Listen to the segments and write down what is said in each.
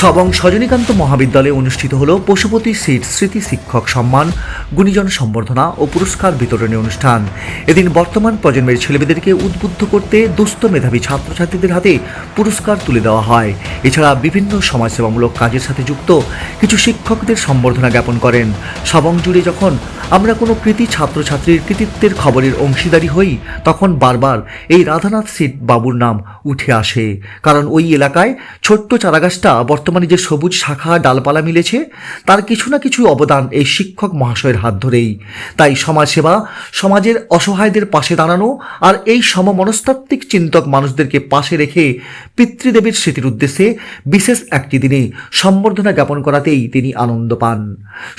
সবং সজনীকান্ত মহাবিদ্যালয়ে অনুষ্ঠিত হল পশুপতি সিট স্মৃতি শিক্ষক সম্মান, গুণীজন সম্বর্ধনা ও পুরস্কার বিতরণী অনুষ্ঠান। এদিন বর্তমান প্রজন্মের ছেলেমেয়েদেরকে উদ্বুদ্ধ করতে দুস্থ মেধাবী ছাত্রছাত্রীদের হাতে পুরস্কার তুলে দেওয়া হয়। এছাড়া বিভিন্ন সমাজসেবামূলক কাজের সাথে যুক্ত কিছু শিক্ষকদের সম্বর্ধনা জ্ঞাপন করেন। সবং জুড়ে যখন আমরা কোনো কৃতি ছাত্রছাত্রীর কৃতিত্বের খবরের অংশীদারি হই, তখন বারবার এই রাধানাথ সিট বাবুর নাম উঠে আসে। কারণ ওই এলাকায় ছোট্ট চারাগাছটা বর্তমানে যে সবুজ শাখা ডালপালা মিলেছে, তার কিছু না কিছু অবদান এই শিক্ষক মহাশয়ের হাত ধরেই। তাই সমাজসেবা, সমাজের অসহায়দের পাশে দাঁড়ানো আর এই সমমনস্তাত্ত্বিক চিন্তক মানুষদেরকে পাশে রেখে পিতৃদেবের স্মৃতির উদ্দেশ্যে বিশেষ একটি দিনে সম্বর্ধনা জ্ঞাপন করাতেই তিনি আনন্দ পান।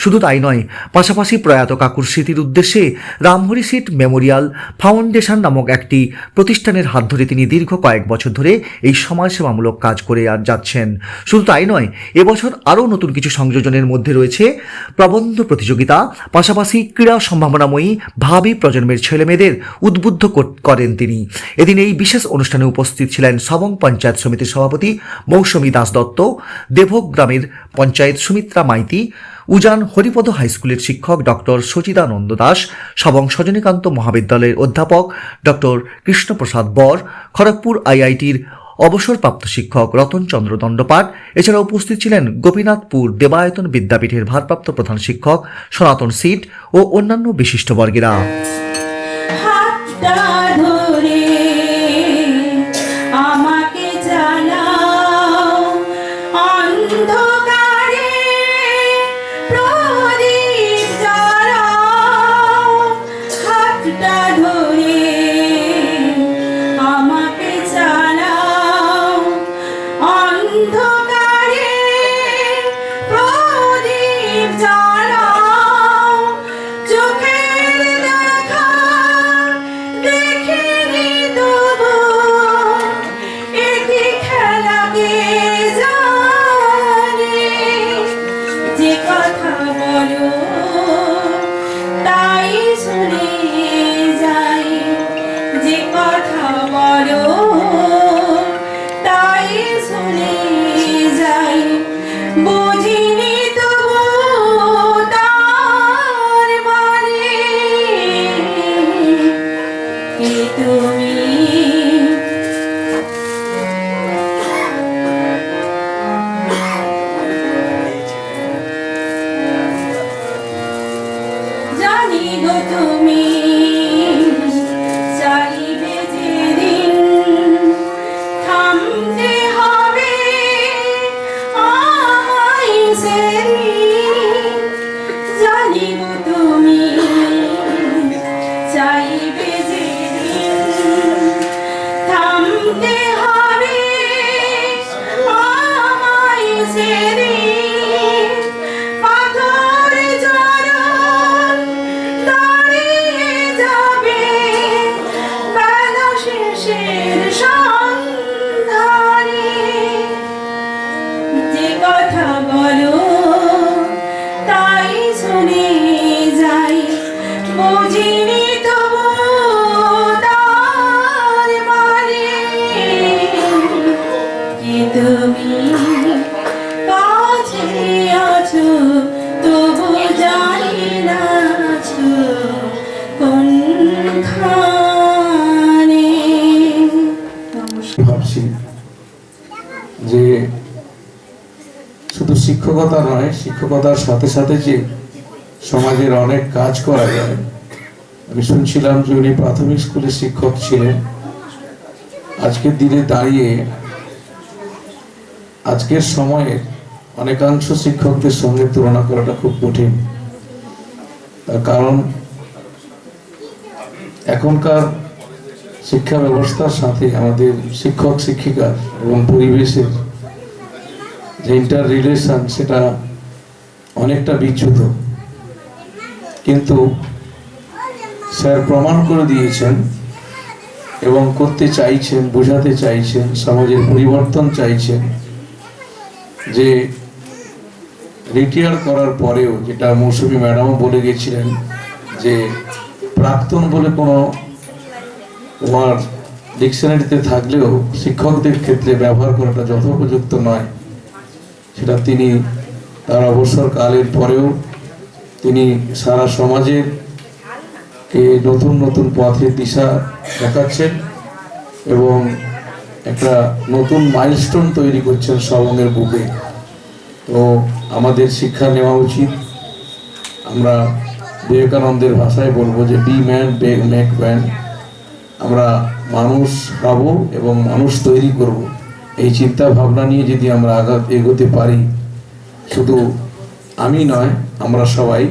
শুধু তাই নয়, পাশাপাশি প্রয়াত কাকুর স্মৃতির উদ্দেশ্যে রামহরি সিট মেমোরিয়াল ফাউন্ডেশন নামক একটি প্রতিষ্ঠানের হাত ধরে তিনি দীর্ঘ কয়েক বছর ধরে এই সমাজসেবামূলক কাজ করে যাচ্ছেন। শুধু তাই নয়, এবছর আরও নতুন কিছু সংযোজনের মধ্যে রয়েছে প্রবন্ধ প্রতিযোগিতা, পাশাপাশি ক্রীড়া সম্ভাবনাময়ী ভাবী প্রজন্মের ছেলেমেয়েদের উদ্বুদ্ধ করেন তিনি। এদিন এই বিশেষ অনুষ্ঠানে উপস্থিত ছিলেন সবং পঞ্চায়েত সমিতির সভাপতি মৌসুমী দাস দত্ত, দেবগ্রামের পঞ্চায়েত সুমিত্রা মাইতি, উজান হরিপদ হাইস্কুলের শিক্ষক ডক্টর সচিদানন্দ দাস, সবং সজনীকান্ত মহাবিদ্যালয়ের অধ্যাপক ডক্টর কৃষ্ণপ্রসাদ বর, খড়গপুর আইআইটির অবসরপ্রাপ্ত শিক্ষক রতনচন্দ্র দণ্ডপাট। এছাড়া উপস্থিত ছিলেন গোপীনাথপুর দেবায়তন বিদ্যাপীঠের ভারপ্রাপ্ত প্রধান শিক্ষক সনাতন সিট ও অন্যান্য বিশিষ্টবর্গেরা। ভাবছি যে শুধু শিক্ষকতা নয়, শিক্ষকতার সাথে সাথে যে সমাজের অনেক কাজ করা যায়। আমি শুনছিলাম যে উনি প্রাথমিক স্কুলের শিক্ষক ছিলেন। আজকের দিনে দাঁড়িয়ে আজকের সময়ে অনেকাংশ শিক্ষকদের সঙ্গে তুলনা করাটা খুব কঠিন। তার কারণ এখনকার শিক্ষা ব্যবস্থার সাথে আমাদের শিক্ষক শিক্ষিকা এবং পরিবেশের যে ইন্টার রিলেশন, সেটা অনেকটা বিচ্যুত। কিন্তু স্যার প্রমাণ করে দিয়েছেন এবং করতে চাইছেন, বোঝাতে চাইছেন, সমাজের পরিবর্তন চাইছেন, যে রিটায়ার করার পরেও, যেটা মৌসুমী ম্যাডামও বলে গেছিলেন, যে প্রাক্তন বলে কোনো ওয়ার্ড ডিকশনারিতে থাকলেও শিক্ষকদের ক্ষেত্রে ব্যবহার করাটা যথোপযুক্ত নয়। সেটা তিনি তার অবসরকালের পরেও তিনি সারা সমাজের কে নতুন নতুন পথের দিশা দেখাচ্ছেন এবং একটা নতুন মাইলস্টোন তৈরি করছেন সবংয়ের বুকে। তো আমাদের শিক্ষা নেওয়া উচিত। আমরা বিবেকানন্দের ভাষায় বলবো যে বি ম্যান মেক ম্যান। আমরা মানুষ হব এবং মানুষ তৈরি করব, এই চিন্তা ভাবনা নিয়ে যদি আমরা এগোতে পারি, শুধু আমি নয় আমরা সবাই,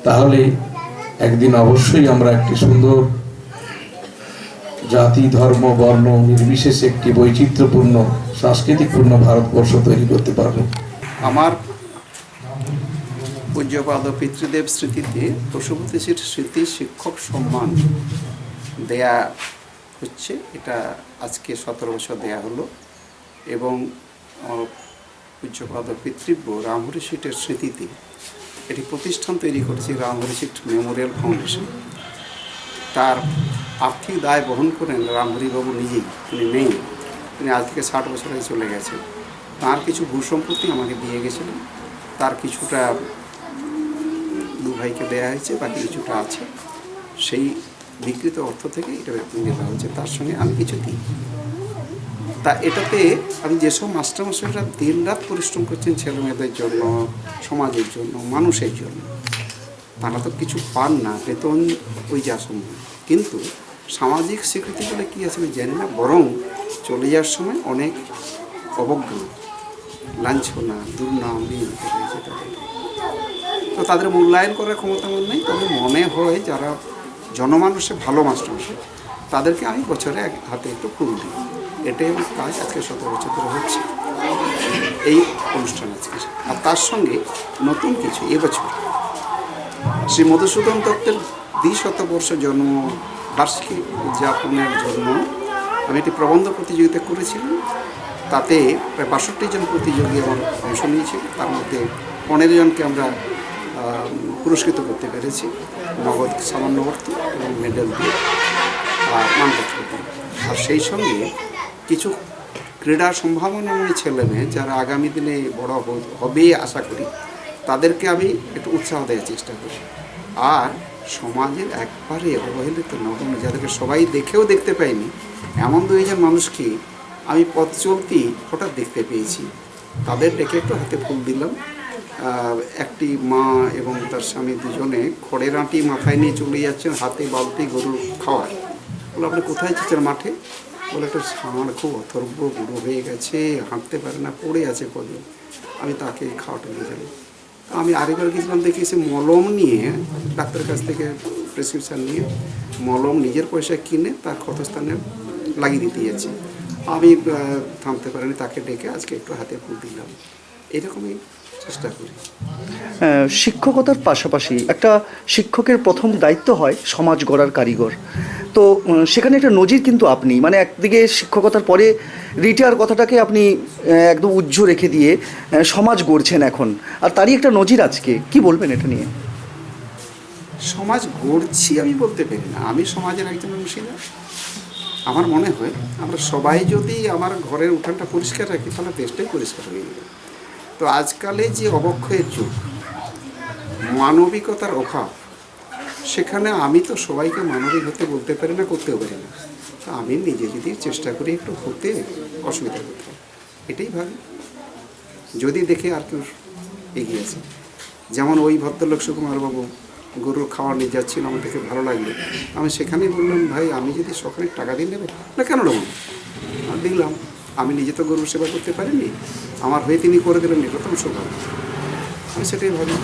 তাহলে একদিন অবশ্যই আমরা একটি সুন্দর জাতি ধর্ম বর্ণ নির্বিশেষে একটি বৈচিত্র্যপূর্ণ সাংস্কৃতিকপূর্ণ ভারতবর্ষ তৈরি করতে পারব। আমার পূজ্যপাদ পিতৃদেব স্মৃতিতে পশুপতি স্মৃতি শিক্ষক সম্মান দেয়া হচ্ছে। এটা আজকে 17 বছর দেয়া হলো এবং পূজ্যপাদ পিতৃব্য রামহরি সিটের স্মৃতিতে এটি প্রতিষ্ঠান তৈরি করেছে রামহরি সিট মেমোরিয়াল ফাউন্ডেশন। তার আর্থিক দায় বহন করেন রামহরিবাবু নিজেই, তিনি নেই, তিনি আজ থেকে 60 বছর আগে চলে গেছেন। তার কিছু ভূসম্পত্তি আমাকে দিয়ে গেছিলেন, তার কিছুটা দু ভাইকে দেওয়া হয়েছে, বাকি কিছুটা আছে, সেই বিকৃত অর্থ থেকে এটা দেওয়া হচ্ছে, তার সঙ্গে আমি কিছু দিই। তা এটাতে আমি যেসব মাস্টারমশাইরা দিন রাত পরিশ্রম করছেন ছেলে মেয়েদের জন্য, সমাজের জন্য, মানুষের জন্য, তারা তো কিছু পান না, বেতন ওই যা সম্ভব, কিন্তু সামাজিক স্বীকৃতি বলে কী আছে আমি জানি না, বরং চলে যাওয়ার সময় অনেক অবজ্ঞা, লাঞ্ছনা, দুর্নাম হয়েছে তাদের। তো তাদের মূল্যায়ন করার ক্ষমতা আমার নেই, তবে মনে হয় যারা জনমানুষে ভালো মাস্টারমশাই তাদেরকে আমি বছরে হাতে একটু ফুল দিই। এটাই আমার কাজ, আজকে 17 বছর ধরে হচ্ছে এই অনুষ্ঠান আজকে। আর তার সঙ্গে নতুন কিছু এবছর শ্রী মধুসূদন দত্তের 200 জন্ম বার্ষিকী উদযাপনের জন্য আমি একটি প্রবন্ধ প্রতিযোগিতা করেছিলাম। তাতে প্রায় 62 জন প্রতিযোগী আমার অংশ নিয়েছিল, তার মধ্যে 15 জনকে আমরা পুরস্কৃত করতে পেরেছি, নগদ সামান্য অর্থ এবং মেডেল দিয়ে আর মানপত্র দিয়ে। আর সেই সঙ্গে কিছু ক্রীড়া সম্ভাবনাময় ছেলেমেয়ে যারা আগামী দিনে বড় হবে আশা করি, তাদেরকে আমি একটু উৎসাহ দেওয়ার চেষ্টা করি। আর সমাজের একবারে অবহেলিত নগণ্য, যাদেরকে সবাই দেখেও দেখতে পাইনি, এমন 2জন মানুষকে আমি পথ চলতি হঠাৎ দেখতে পেয়েছি, তাদের ডেকে একটু হাতে ফুল দিলাম। একটি মা এবং তার স্বামী দুজনে খড়ের আঁটি মাথায় নিয়ে চলে যাচ্ছেন, হাতে বালতি গরুর খাওয়ার। বলে আপনি কোথায় যাচ্ছেন? মাঠে। বলে একটা ষাঁড় খুব অথর্ব বুড়ো হয়ে গেছে, হাঁটতে পারে না, পড়ে আছে কদিন, আমি তাকে খাওয়াটা নিয়ে গেলাম। আমি আরেকবার গেছিলাম, দেখি সে মলম নিয়ে ডাক্তারের কাছ থেকে প্রেসক্রিপশান নিয়ে মলম নিজের পয়সা কিনে তার ক্ষতস্থানে লাগিয়ে দিতে যাচ্ছে। আমি থামতে পারিনি, তাকে ডেকে আজকে একটু হাতে ফুল দিলাম। এরকমই চেষ্টা করি। শিক্ষকতার পাশাপাশি একটা শিক্ষকের প্রথম দায়িত্ব হয় সমাজ গড়ার কারিগর। তো সেখানে একটা নজির কিন্তু আপনি, মানে একদিকে শিক্ষকতার পরে রিটায়ার কথাটাকে আপনি একদম উজ্জ্ব রেখে দিয়ে সমাজ গড়ছেন এখন, আর তারই একটা নজির আজকে। কি বলবেন এটা নিয়ে? সমাজ গড়ছি আমি বলতে পারি না, আমি সমাজের একজন অংশীদার। আমার মনে হয় আমরা সবাই যদি আমার ঘরের উঠানটা পরিষ্কার রাখি, তাহলে দেশটাই পরিষ্কার হয়ে যাবে। তো আজকালে যে অবক্ষয়ের যুগ, মানবিকতার অভাব, সেখানে আমি তো সবাইকে মানবিক হতে বলতে পারি না, করতেও পারি না। তো আমি নিজে যদি চেষ্টা করি একটু হতে, অসুবিধা কোথায়, এটাই ভাবি। যদি দেখে আর কেউ এগিয়ে আছে, যেমন ওই ভদ্রলোক সুকুমারবাবু গরুর খাওয়া নিয়ে যাচ্ছিল, আমার দেখে ভালো লাগলো। আমি সেখানেই বললাম, ভাই আমি যদি সকালে টাকা দিয়ে নেবে না, কেন নেব না, দিলাম। আমি নিজে তো গরুর সেবা করতে পারিনি, আমার হয়ে তিনি করে দিলেন, এটা তো সৌভাগ্য। আমি সেটাই ভাবি।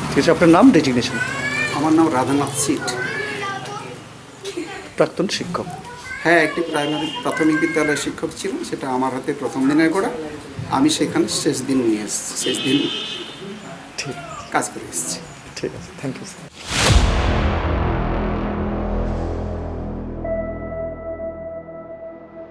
ঠিক আছে, আপনার নাম, ডেজিগনেশন? আমার নাম রাধানাথ সিট, প্রাক্তন শিক্ষক। হ্যাঁ, একটি প্রাথমিক বিদ্যালয়ের শিক্ষক ছিলাম, সেটা আমার হাতে প্রথম দিনের গড়া। আমি সেখানে শেষ দিন নিয়ে এসেছি, শেষ দিন ঠিক কাজ করে এসেছি। ঠিক আছে, থ্যাংক ইউ স্যার।